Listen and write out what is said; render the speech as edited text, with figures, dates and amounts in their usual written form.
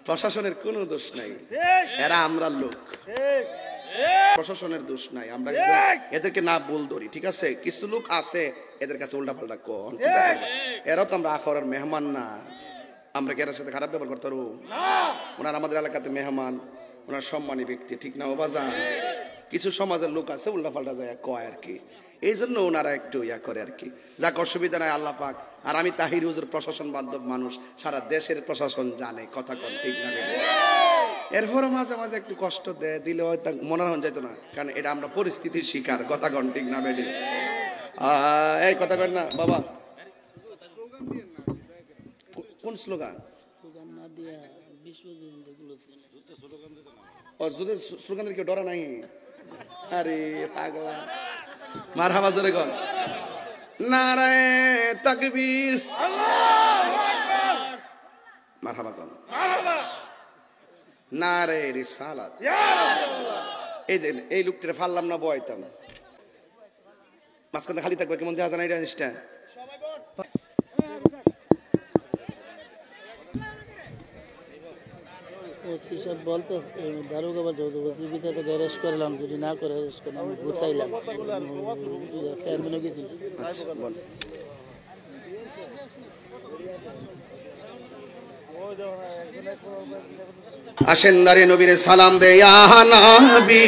প্রশাসনের কোনো দোষ নাই, এরা আমরা লোক, প্রশাসনের দোষ নাই। আমরা এদেরকে না বল ধরি, ঠিক আছে? কিছু লোক আছে এদের কাছে উল্টা পাল্টা কোন, এরাও তো আমরা আখরার মেহমান না। আমরা কি এর সাথে খারাপ ব্যবহার করতে পারবো? ওনার আমাদের এলাকাতে মেহমান, ওনার সম্মানী ব্যক্তি, ঠিক না? ও বাজান, কিছু সমাজের লোক আছে উল্টা পাল্টা যায় কয় আর কি, এই জন্য ওনারা একটু ইয়া করে আর কি। যাক, অসুবিধা নাই, আল্লাহ পাক। আর আমি তাহির হুজুর প্রশাসন বান্ধব মানুষ, সারা দেশের প্রশাসন জানে, কথা কন, ঠিক না? এরপরও মাঝে মাঝে একটু কষ্ট দিলে হয়তো মনে হন যেত না, কারণ এটা আমরা পরিস্থিতির শিকার, কথা কন, ঠিক না বেডি? এই কথা কন না বাবা। কোন স্লোগান? স্লোগান কেউ ডরা নাই? আরে পাগলা, মারহাবা জোরে কন, নারায়ে তাকবীর, মারহাবা কন, নারায়ে রিসালাত। এই যে এই লোকটা ফাললাম না, বয়তাম মাঝখানে খালি থাকবে, কেমন দেখা যায় না এটা জিনিসটা? ওসি সব বলতো দারোগা বাজে ওসি ভিতরে গ্যারেজ করলাম, যদি না করে আমি গুছাইলাম, চেয়ারম্যানও গেছিল। আসেন দাঁড়িয়ে নবীরে সালাম দে ইয়া নবী।